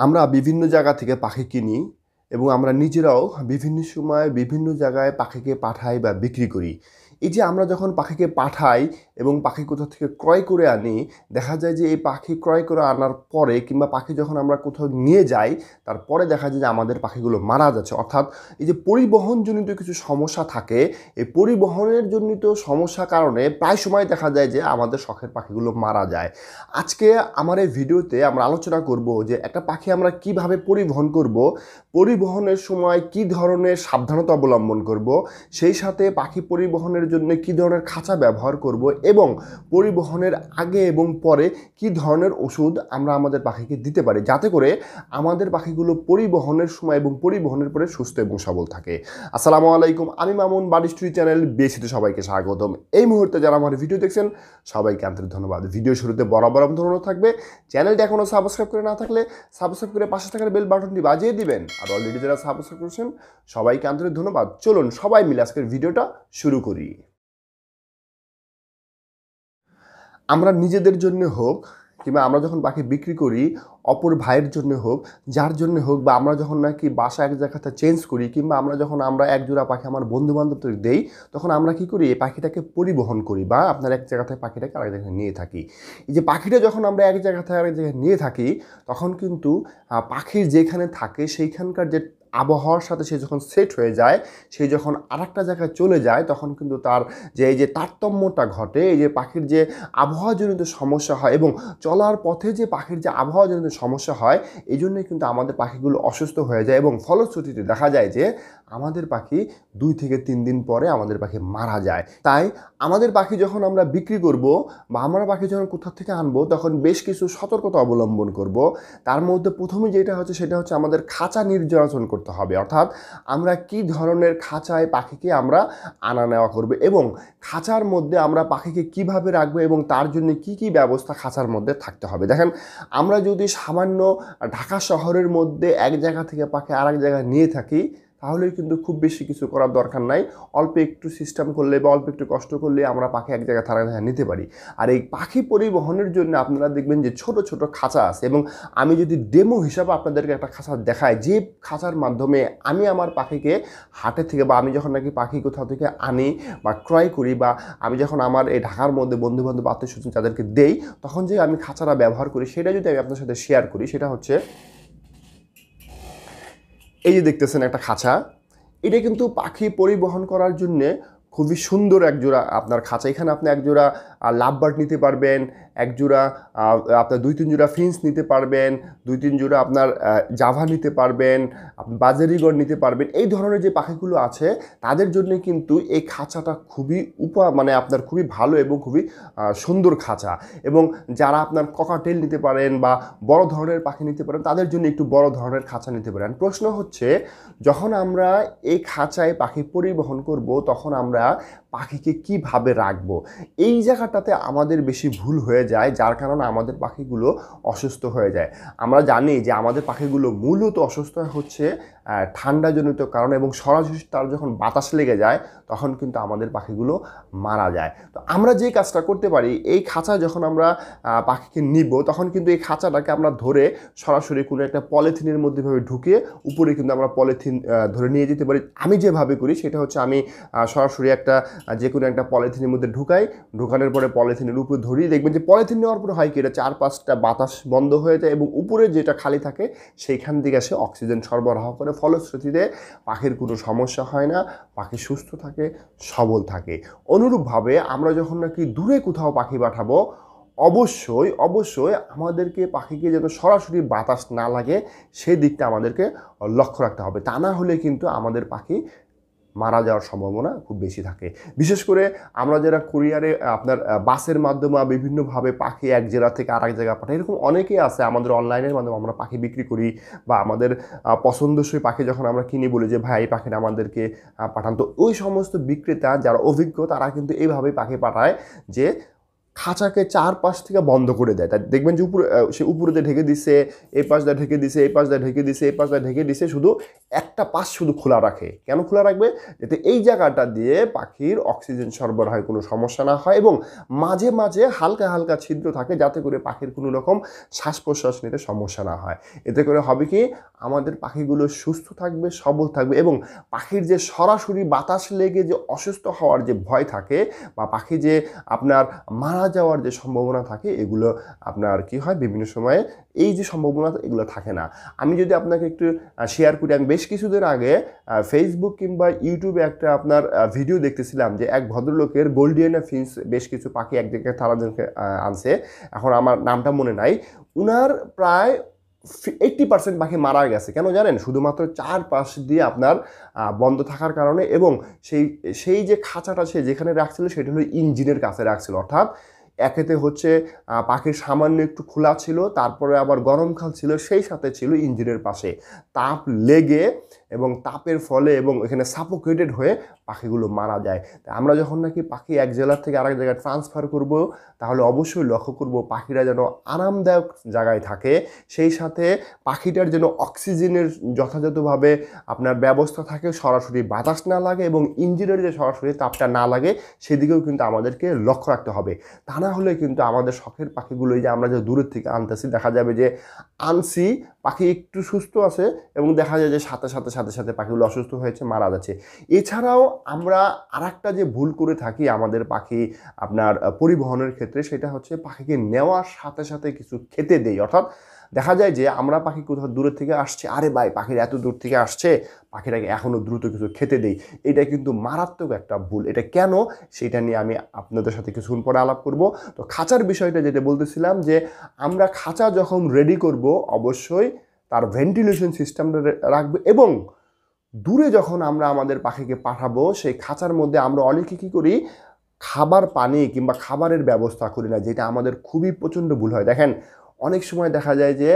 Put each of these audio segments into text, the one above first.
আমরা বিভিন্ন জায়গা থেকে পাখি কিনি এবং আমরা নিজেরাও বিভিন্ন সময় বিভিন্ন জায়গায় পাখিকে পাঠাই বা বিক্রি করি। এই যে আমরা যখন পাখিকে পাঠাই এবং পাখি কোথাও থেকে ক্রয় করে আনি, দেখা যায় যে এই পাখি ক্রয় করে আনার পরে কিংবা পাখি যখন আমরা কোথাও নিয়ে যাই তারপরে দেখা যায় যে আমাদের পাখিগুলো মারা যাচ্ছে। অর্থাৎ এই যে পরিবহনজনিত কিছু সমস্যা থাকে, এই পরিবহনের জনিত সমস্যার কারণে প্রায় সময় দেখা যায় যে আমাদের শখের পাখিগুলো মারা যায়। আজকে আমার এই ভিডিওতে আমরা আলোচনা করব যে একটা পাখি আমরা কিভাবে পরিবহন করব, পরিবহনের সময় কি ধরনের সাবধানতা অবলম্বন করব, সেই সাথে পাখি পরিবহনের জন্য কি ধরনের খাঁচা ব্যবহার করব এবং পরিবহনের আগে এবং পরে কি ধরনের ওষুধ আমরা আমাদের পাখিকে দিতে পারি যাতে করে আমাদের পাখিগুলো পরিবহনের সময় এবং পরিবহনের পরে সুস্থ এবং সবল থাকে। আসসালামু আলাইকুম, আমি মামুন, বার্ডস চ্যানেল বেসিতে সবাইকে স্বাগতম। এই মুহূর্তে যারা আমার ভিডিও দেখছেন সবাইকে আন্তরিক ধন্যবাদ। ভিডিও শুরুতে বরাবর ধন্যবাদ থাকবে, চ্যানেলটি এখনও সাবস্ক্রাইব করে না থাকলে সাবস্ক্রাইব করে পাশে থাকার বেল বাটনটি বাজিয়ে দিবেন। আর অলরেডি যারা সাবস্ক্রাইব করেছেন সবাইকে আন্তরিক ধন্যবাদ। চলুন সবাই মিলে আজকের ভিডিওটা শুরু করি। আমরা নিজেদের জন্য হোক কিংবা আমরা যখন পাখি বিক্রি করি অপর ভাইয়ের জন্য হোক, যার জন্য হোক, বা আমরা যখন নাকি বাসা এক জায়গাতে চেঞ্জ করি কিংবা আমরা এক জোড়া পাখি আমার বন্ধু বান্ধবদের দেই, তখন আমরা কি করি, এই পাখিটাকে পরিবহন করি বা আপনার এক জায়গা থেকে পাখিটাকে আরেক জায়গায় নিয়ে থাকি। এই যে পাখিটা যখন আমরা এক জায়গা থেকে আরেক জায়গায় নিয়ে থাকি তখন কিন্তু পাখির যেখানে থাকে সেইখানকার যে আবহাওয়ার সাথে সে যখন সেট হয়ে যায়, সে যখন আরেকটা জায়গায় চলে যায় তখন কিন্তু তার যে এই যে তারতম্যটা ঘটে, এই যে পাখির যে আবহাওয়াজনিত সমস্যা হয় এবং চলার পথে যে পাখির যে আবহাওয়াজনিত সমস্যা হয়, এই জন্যই কিন্তু আমাদের পাখিগুলো অসুস্থ হয়ে যায় এবং ফলশ্রুতিতে দেখা যায় যে আমাদের পাখি 2 থেকে 3 দিন পরে আমাদের পাখি মারা যায়। তাই আমাদের পাখি যখন আমরা বিক্রি করব বা আমরা পাখি যখন কোথা থেকে আনবো তখন বেশ কিছু সতর্কতা অবলম্বন করব। তার মধ্যে প্রথমে যেটা হচ্ছে সেটা হচ্ছে আমাদের খাঁচা নির্বাচন করতে হবে। অর্থাৎ আমরা কি ধরনের খাঁচায় পাখিকে আমরা আনা নেওয়া করব এবং খাঁচার মধ্যে আমরা পাখিকে কিভাবে রাখবো এবং তার জন্য কি কি ব্যবস্থা খাঁচার মধ্যে থাকতে হবে। দেখেন, আমরা যদি সামান্য ঢাকা শহরের মধ্যে এক জায়গা থেকে পাখি আরেক জায়গায় নিয়ে থাকি তাহলে কিন্তু খুব বেশি কিছু করার দরকার নাই। অল্প একটু সিস্টেম করলে বা অল্প একটু কষ্ট করলে আমরা পাখি এক জায়গায় আরেক জায়গায় নিতে পারি। আর এই পাখি পরিবহনের জন্য আপনারা দেখবেন যে ছোট ছোট খাঁচা আছে এবং আমি যদি ডেমো হিসাবে আপনাদেরকে একটা খাঁচা দেখাই, যে খাঁচার মাধ্যমে আমি আমার পাখিকে হাটে থেকে বা আমি যখন নাকি পাখি কোথাও থেকে আনি বা ক্রয় করি বা আমি যখন আমার এই ঢাকার মধ্যে বন্ধুবান্ধব আত্মীয় স্বজন যাদেরকে দেই তখন যে আমি খাঁচাটা ব্যবহার করি সেটা যদি আমি আপনার সাথে শেয়ার করি, সেটা হচ্ছে এই যে দেখতেছেন একটা খাঁচা। এটা কিন্তু পাখি পরিবহন করার জন্যে খুবই সুন্দর এক জোড়া আপনার খাঁচা। এখানে আপনি এক জোড়া লাভবার্ড নিতে পারবেন, এক জোড়া আপনার 2-3 জোড়া ফিঞ্চ নিতে পারবেন, 2-3 জোড়া আপনার জাভা নিতে পারবেন, আপনি বাজেরিগর নিতে পারবেন। এই ধরনের যে পাখিগুলো আছে তাদের জন্য কিন্তু এই খাঁচাটা খুবই মানে আপনার খুবই ভালো এবং খুবই সুন্দর খাঁচা। এবং যারা আপনার ককাটেল নিতে পারেন বা বড় ধরনের পাখি নিতে পারেন তাদের জন্য একটু বড় ধরনের খাঁচা নিতে পারেন। প্রশ্ন হচ্ছে, যখন আমরা এই খাঁচায় পাখি পরিবহন করব তখন আমরা পাখিকে কিভাবে রাখবো, এই জায়গাটাতে আমাদের বেশি ভুল হয়ে যায়, যার কারণে আমাদের পাখিগুলো অসুস্থ হয়ে যায়। আমরা জানি যে আমাদের পাখিগুলো মূলত অসুস্থ হচ্ছে ঠান্ডাজনিত কারণে এবং সরাসরি তার যখন বাতাস লেগে যায় তখন কিন্তু আমাদের পাখিগুলো মারা যায়। তো আমরা যে কাজটা করতে পারি, এই খাঁচা যখন আমরা পাখিকে নিব তখন কিন্তু এই খাঁচাটাকে আমরা ধরে সরাসরি কোনো একটা পলিথিনের মধ্যে ভাবে ঢুকিয়ে উপরে কিন্তু আমরা পলিথিন ধরে নিয়ে যেতে পারি। আমি যেভাবে করি সেটা হচ্ছে আমি সরাসরি একটা যে কোনো একটা পলিথিনের মধ্যে ঢুকানোর পরে পলিথিনের উপর ধরি। দেখবেন যে পলিথিন নেওয়ার পরে হয় কি, এটা 4-5টা বাতাস বন্ধ হয়ে যায় এবং উপরে যেটা খালি থাকে সেইখান থেকে সে অক্সিজেন সরবরাহ করে। ফলশ্রুতিতে পাখির কোনো সমস্যা হয় না, পাখি সুস্থ থাকে, সবল থাকে। অনুরূপভাবে আমরা যখন নাকি দূরে কোথাও পাখি পাঠাবো অবশ্যই আমাদেরকে পাখিকে যেন সরাসরি বাতাস না লাগে সেই দিকটা আমাদেরকে লক্ষ্য রাখতে হবে। তা না হলে কিন্তু আমাদের পাখি মারা যাওয়ার সম্ভাবনা খুব বেশি থাকে। বিশেষ করে আমরা যারা কুরিয়ারে আপনার বাসের মাধ্যমে বিভিন্নভাবে পাখি এক জেলা থেকে আরেক জায়গায় পাঠাই, এরকম অনেকেই আছে। আমাদের অনলাইনের মাধ্যমে আমরা পাখি বিক্রি করি বা আমাদের পছন্দসই পাখি যখন আমরা কিনি বলি যে ভাই এই পাখিটা আমাদেরকে পাঠান, তো ওই সমস্ত বিক্রেতা যারা অভিজ্ঞ তারা কিন্তু এইভাবেই পাখি পাঠায় যে খাঁচাকে চারপাশ থেকে বন্ধ করে দেয়। তাই দেখবেন যে সে উপরে দিয়ে ঢেকে দিছে, এই পাশ দিয়ে ঢেকে দিছে, এই পাশ দিয়ে ঢেকে দিছে, এই পাশ দিয়ে ঢেকে দিছে, শুধু একটা পাশ শুধু খোলা রাখে। কেন খোলা রাখবে? যাতে এই জায়গাটা দিয়ে পাখির অক্সিজেন সরবরাহে কোনো সমস্যা না হয় এবং মাঝে মাঝে হালকা হালকা ছিদ্র থাকে, যাতে করে পাখির কোনো রকম শ্বাস প্রশ্বাস নিতে সমস্যা না হয়। এতে করে হবে কি, আমাদের পাখিগুলো সুস্থ থাকবে, সবল থাকবে এবং পাখির যে সরাসরি বাতাস লেগে যে অসুস্থ হওয়ার যে ভয় থাকে বা পাখি যে আপনার মারা যাওয়ার যে সম্ভাবনা থাকে, এগুলো আপনার কি হয় বিভিন্ন সময়ে এই যে সম্ভাবনা এগুলো থাকে না। আমি যদি আপনাকে একটু শেয়ার করি, আমি বেশ কিছুদিন আগে ফেসবুক কিংবা ইউটিউবে একটা আপনার ভিডিও দেখতেছিলাম যে এক ভদ্রলোকের গোল্ডিয়ানা ফিঞ্চ বেশ কিছু পাখি এক জায়গায় তারাজনকে আনছে, এখন আমার নামটা মনে নাই। উনার প্রায় 80% পাখি মারা গেছে। কেন জানেন? শুধুমাত্র চারপাশ দিয়ে আপনার বন্ধ থাকার কারণে এবং সেই যে খাঁচাটা সে যেখানে রাখছিল সেটা হলো ইঞ্জিনের কাছে রাখছিল। অর্থাৎ একেতে হচ্ছে পাখির সামান্য একটু খোলা ছিল, তারপরে আবার গরম খাল ছিল, সেই সাথে ছিল ইঞ্জিনের পাশে। তাপ লেগে এবং তাপের ফলে এবং এখানে সাফোকেটেড হয়ে পাখিগুলো মারা যায়। তাই আমরা যখন নাকি পাখি এক জেলার থেকে আরেক জায়গায় ট্রান্সফার করব, তাহলে অবশ্যই লক্ষ্য করব পাখিরা যেন আরামদায়ক জায়গায় থাকে, সেই সাথে পাখিটার যেন অক্সিজেনের যথাযথভাবে আপনার ব্যবস্থা থাকে, সরাসরি বাতাস না লাগে এবং ইঞ্জিনের যে সরাসরি তাপটা না লাগে সেদিকেও কিন্তু আমাদেরকে লক্ষ্য রাখতে হবে। তা না হলে কিন্তু আমাদের শখের পাখিগুলো যে আমরা যে দূরের থেকে আনতেছি, দেখা যাবে যে আনছি পাখি একটু সুস্থ আছে এবং দেখা যায় যে সাথে সাথে সাথে সাথে পাখিগুলো অসুস্থ হয়েছে, মারা যাচ্ছে। এছাড়াও আমরা আরেকটা যে ভুল করে থাকি আমাদের পাখি আপনার পরিবহনের ক্ষেত্রে, সেটা হচ্ছে পাখিকে নেওয়ার সাথে সাথে কিছু খেতে দেই। অর্থাৎ দেখা যায় যে আমরা পাখি কোথাও দূরের থেকে আসছে, আরে ভাই পাখির এত দূর থেকে আসছে, পাখিটাকে এখনও দ্রুত কিছু খেতে দেই। এটা কিন্তু মারাত্মক একটা ভুল। এটা কেন, সেটা নিয়ে আমি আপনাদের সাথে কিছুক্ষণ পরে আলাপ করব। তো খাঁচার বিষয়টা যেটা বলতেছিলাম, যে আমরা খাঁচা যখন রেডি করব অবশ্যই তার ভেন্টিলেশন সিস্টেমটা রাখবে এবং দূরে যখন আমরা আমাদের পাখিকে পাঠাবো সেই খাঁচার মধ্যে আমরা অনেকে কী করি, খাবার পানি কিংবা খাবারের ব্যবস্থা করি না, যেটা আমাদের খুবই প্রচণ্ড ভুল হয়। দেখেন অনেক সময় দেখা যায় যে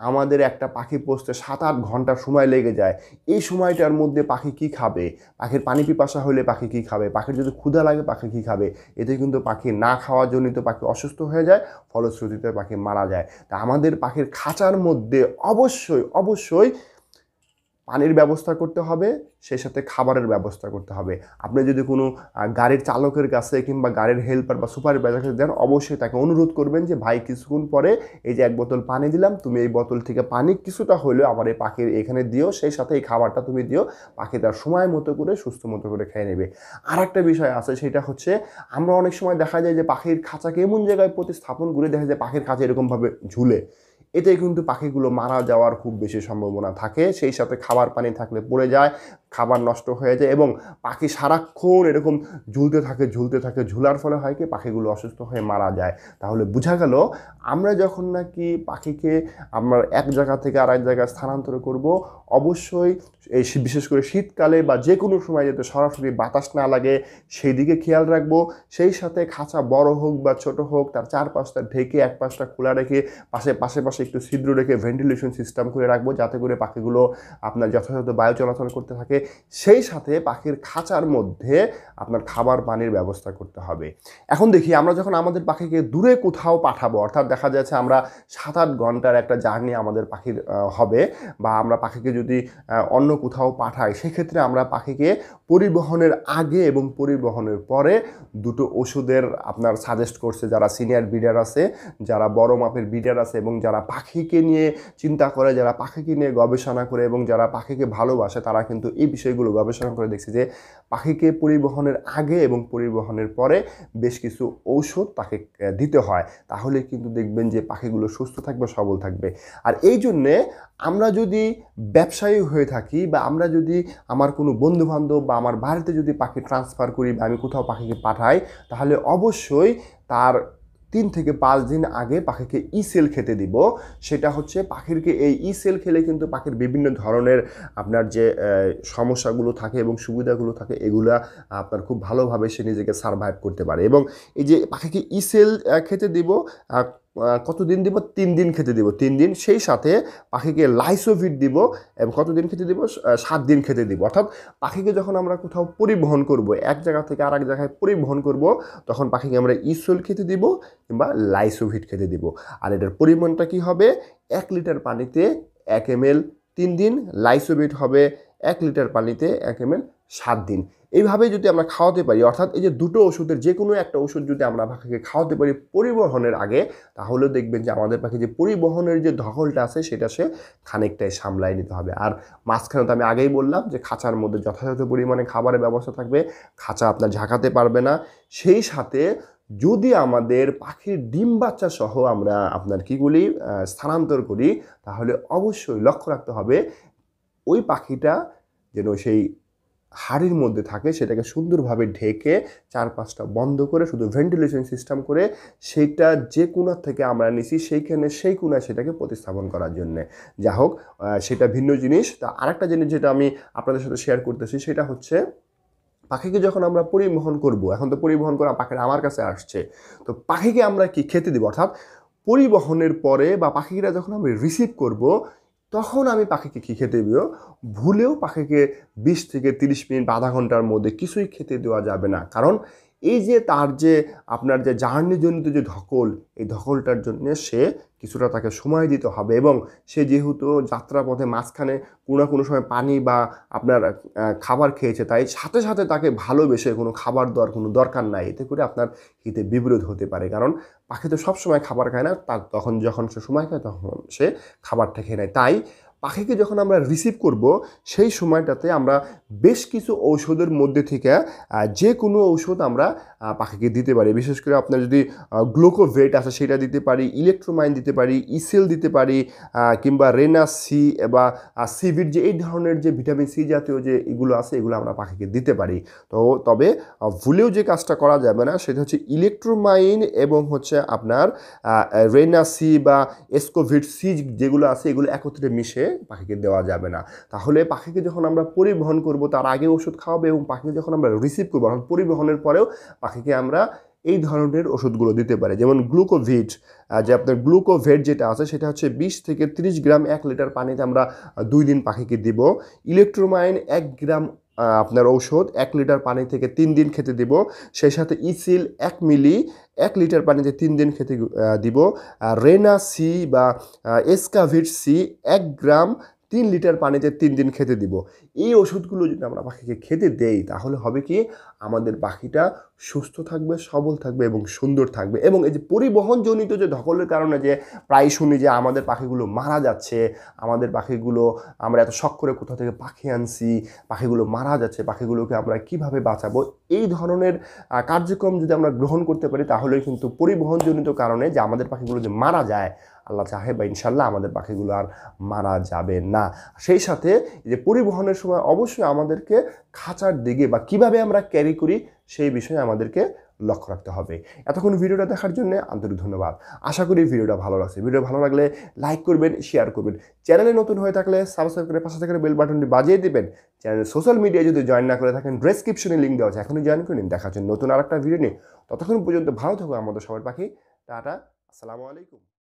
আমাদের একটা পাখি পৌঁছতে 7-8 ঘন্টা সময় লেগে যায়। এই সময়টার মধ্যে পাখি কি খাবে? পাখির পানি পিপাসা হলে পাখি কি খাবে? পাখির যদি ক্ষুধা লাগে পাখি কি খাবে? এতে কিন্তু পাখি না খাওয়ার জন্যই তো পাখি অসুস্থ হয়ে যায়, ফলশ্রুতিতে পাখি মারা যায়। তা আমাদের পাখির খাঁচার মধ্যে অবশ্যই অবশ্যই পানির ব্যবস্থা করতে হবে, সেই সাথে খাবারের ব্যবস্থা করতে হবে। আপনি যদি কোনো গাড়ির চালকের কাছে কিংবা গাড়ির হেল্পার বা সুপারভাইজার কাছে দেন, অবশ্যই তাকে অনুরোধ করবেন যে ভাই কিছুক্ষণ পরে এই যে 1 বোতল পানি দিলাম, তুমি এই বোতল থেকে পানি কিছুটা হলেও আমার এই পাখির এখানে দিও, সেই সাথে এই খাবারটা তুমি দিও, পাখি তার সময় মতো করে সুস্থ মতো করে খেয়ে নেবে। আর একটা বিষয় আছে, সেটা হচ্ছে আমরা অনেক সময় দেখা যায় যে পাখির খাঁচাকে এমন জায়গায় প্রতিস্থাপন করে দেখা যায় পাখির খাঁচা এরকমভাবে ঝুলে, এতে কিন্তু পাখিগুলো মারা যাওয়ার খুব বেশি সম্ভাবনা থাকে। সেই সাথে খাবার পানি থাকলে পড়ে যায়, খাবার নষ্ট হয়ে যায় এবং পাখি সারাক্ষণ এরকম ঝুলতে থাকে, ঝুলার ফলে হয় কি পাখিগুলো অসুস্থ হয়ে মারা যায়। তাহলে বোঝা গেল আমরা যখন নাকি পাখিকে আমরা এক জায়গা থেকে আরেক জায়গায় স্থানান্তর করব, অবশ্যই এই বিশেষ করে শীতকালে বা যে কোনো সময় যাতে সরাসরি বাতাস না লাগে সেই দিকে খেয়াল রাখবো। সেই সাথে খাঁচা বড় হোক বা ছোট হোক, তার চারপাশটা ঢেকে এক পাশটা খোলা রেখে পাশে একটু ছিদ্র রেখে ভেন্টিলেশন সিস্টেম করে রাখবো, যাতে করে পাখিগুলো আপনার যথাযথ বায়ু চলাচল করতে থাকে। সেই সাথে পাখির খাঁচার মধ্যে আপনার খাবার পানির ব্যবস্থা করতে হবে। এখন দেখি আমরা যখন আমাদের পাখিকে দূরে কোথাও পাঠাবো, অর্থাৎ দেখা যাচ্ছে আমরা 7-8 ঘন্টার একটা জার্নি আমাদের পাখির হবে, বা আমরা পাখিকে যদি অন্য কোথাও পাঠাই, সেক্ষেত্রে আমরা পাখিকে পরিবহনের আগে এবং পরিবহনের পরে দুটো ওষুধের আপনার সাজেস্ট করছে যারা সিনিয়র ব্রিডার আছে, যারা বড় মাপের ব্রিডার আছে এবং যারা পাখিকে নিয়ে চিন্তা করে, যারা পাখিকে নিয়ে গবেষণা করে এবং যারা পাখিকে ভালোবাসে, তারা কিন্তু এই বিষয়গুলো গবেষণা করে দেখছে যে পাখিকে পরিবহনের আগে এবং পরিবহনের পরে বেশ কিছু ঔষধ তাকে দিতে হয়। তাহলে কিন্তু দেখবেন যে পাখিগুলো সুস্থ থাকবে, সবল থাকবে। আর এই জন্যে আমরা যদি ব্যবসায়ী হয়ে থাকি বা আমরা যদি আমার কোনো বন্ধুবান্ধব বা আমার বাড়িতে যদি পাখি ট্রান্সফার করি বা আমি কোথাও পাখিকে পাঠাই, তাহলে অবশ্যই তার 3 থেকে 5 দিন আগে পাখিকে ইসেল খেতে দিব। সেটা হচ্ছে পাখিরকে এই ইসেল খেলে কিন্তু পাখির বিভিন্ন ধরনের আপনার যে সমস্যাগুলো থাকে এবং সুবিধাগুলো থাকে, এগুলা আপনার খুব ভালোভাবে সে নিজেকে সারভাইভ করতে পারে। এবং এই যে পাখিকে ইসেল খেতে দিব কতদিন দিব 3 দিন খেতে দিব 3 দিন সেই সাথে পাখিকে লাইসোভিট দিব এবং কতদিন খেতে দিব 7 দিন খেতে দিব অর্থাৎ পাখিকে যখন আমরা কোথাও পরিবহন করব এক জায়গা থেকে আরেক জায়গায় পরিবহন করব তখন পাখিকে আমরা ইসোল খেতে দিব কিংবা লাইসোভিট খেতে দিব আর এটার পরিমাণটা কি হবে 1 লিটার পানিতে 1 ml 3 দিন লাইসোভিট হবে 1 লিটার পানিতে 1 ml 7 দিন এইভাবে যদি আমরা খাওয়াতে পারি অর্থাৎ এই যে দুটো ওষুধের যে কোনো একটা ওষুধ যদি আমরা পাখিকে খাওয়াতে পারি পরিবহনের আগে তাহলে দেখবেন যে আমাদের পাখি যে পরিবহনের যে ধকলটা আছে সেটা সে খানিকটাই সামলায় নিতে হবে আর মাঝখানে তো আমি আগেই বললাম যে খাঁচার মধ্যে যথাযথ পরিমাণে খাবারের ব্যবস্থা থাকবে খাঁচা আপনার ঝাঁকাতে পারবে না সেই সাথে যদি আমাদের পাখির ডিম বাচ্চা সহ আমরা আপনার কীগুলি স্থানান্তর করি তাহলে অবশ্যই লক্ষ্য রাখতে হবে ওই পাখিটা যেন সেই হাড়ির মধ্যে থাকে সেটাকে সুন্দরভাবে ঢেকে 4-5টা বন্ধ করে শুধু ভেন্টিলেশন সিস্টেম করে সেটা যে কোণার থেকে আমরা নিছি সেইখানে সেই কোণায় সেটাকে প্রতিস্থাপন করার জন্যে যা হোক সেটা ভিন্ন জিনিস তা আরেকটা জিনিস যেটা আমি আপনাদের সাথে শেয়ার করতেছি সেটা হচ্ছে পাখিকে যখন আমরা পরিবহন করব এখন তো পরিবহন করা পাখিরা আমার কাছে আসছে তো পাখিকে আমরা কি খেতে দেব অর্থাৎ পরিবহনের পরে বা পাখিরা যখন আমরা রিসিভ করব তখন আমি পাখিকে কী খেতে দিব ভুলেও পাখিকে 20 থেকে 30 মিনিট বা আধা ঘন্টার মধ্যে কিছুই খেতে দেওয়া যাবে না কারণ এই যে তার যে আপনার যে জার্নিজনিত যে ধকল এই ধকলটার জন্য সে কিছুটা তাকে সময় দিতে হবে এবং সে যেহেতু যাত্রাপথে মাঝখানে কোনো সময় পানি বা আপনার খাবার খেয়েছে তাই সাথে সাথে তাকে ভালোবেসে কোনো খাবার দেওয়ার কোনো দরকার নাই এতে করে আপনার হিতে বিপরীত হতে পারে কারণ পাখি তো সবসময় খাবার খায় না তার তখন যখন সে সময় খায় তখন সে খাবারটা খেয়ে নেয় তাই পাখিকে যখন আমরা রিসিভ করব সেই সময়টাতে আমরা বেশ কিছু ঔষধের মধ্যে থেকে যে কোনো ঔষধ আমরা পাখিকে দিতে পারি বিশেষ করে আপনার যদি গ্লুকোভেট আছে সেটা দিতে পারি ইলেকট্রোমাইন দিতে পারি ইসেল দিতে পারি কিংবা রেনা সি বা সিভিট যে এই ধরনের যে ভিটামিন সি জাতীয় যে এগুলো আছে এগুলো আমরা পাখিকে দিতে পারি তো তবে ভুলেও যে কাজটা করা যাবে না সেটা হচ্ছে ইলেকট্রোমাইন এবং হচ্ছে আপনার রেনা সি বা এসকোভিট সি যেগুলো আছে এগুলো একত্রে মিশে পাখিকে দেওয়া যাবে না তাহলে পাখিকে যখন আমরা পরিবহন করব তার আগে ওষুধ খাওয়াবে এবং পাখিকে যখন আমরা রিসিভ করবো অর্থাৎ পরিবহনের পরেও পাখিকে আমরা এই ধরনের ওষুধগুলো দিতে পারি যেমন গ্লুকোভিট যে আপনার গ্লুকোভেট যেটা আছে সেটা হচ্ছে 20 থেকে 30 গ্রাম 1 লিটার পানিতে আমরা 2 দিন পাখিকে দিব ইলেকট্রোমাইন 1 গ্রাম আপনার ঔষধ 1 লিটার পানি থেকে 3 দিন খেতে দিব সেই সাথে ইসিল 1 মিলি 1 লিটার পানিতে 3 দিন খেতে দিব রেনা সি বা এসকাভিট সি 1 গ্রাম 3 লিটার পানিতে 3 দিন খেতে দিব এই ওষুধগুলো যদি আমরা পাখিকে খেতে দেই তাহলে হবে কি আমাদের পাখিটা সুস্থ থাকবে সবল থাকবে এবং সুন্দর থাকবে এবং এই যে পরিবহনজনিত যে ধকলের কারণে যে প্রায় শুনি যে আমাদের পাখিগুলো মারা যাচ্ছে আমাদের পাখিগুলো আমরা এত শখ করে কোথা থেকে পাখি আনছি পাখিগুলো মারা যাচ্ছে পাখিগুলোকে আমরা কিভাবে বাঁচাবো এই ধরনের কার্যক্রম যদি আমরা গ্রহণ করতে পারি তাহলে কিন্তু পরিবহনজনিত কারণে যে আমাদের পাখিগুলো যে মারা যায় আল্লাহ চাহে বা ইনশাল্লাহ আমাদের পাখিগুলো আর মারা যাবে না সেই সাথে যে পরিবহনের সময় অবশ্যই আমাদেরকে খাঁচার দিকে বা কিভাবে আমরা ক্যারি করি সেই বিষয়ে আমাদেরকে লক্ষ্য রাখতে হবে এতক্ষণ ভিডিওটা দেখার জন্য আন্তরিক ধন্যবাদ আশা করি ভিডিওটা ভালো লাগছে ভিডিও ভালো লাগলে লাইক করবেন শেয়ার করবেন চ্যানেলে নতুন হয়ে থাকলে সাবস্ক্রাইব করে পাশে থাকা বেল বাটনটি বাজিয়ে দিবেন চ্যানেলে সোশ্যাল মিডিয়ায় যদি জয়েন না করে থাকেন ডেসক্রিপশনে লিঙ্ক দেওয়া আছে এখনই জয়েন করে নিন দেখার জন্য নতুন আরেকটা ভিডিও নিয়ে ততক্ষণ পর্যন্ত ভালো থাকুন আমাদের সবার পাখি টাটা আসসালামু আলাইকুম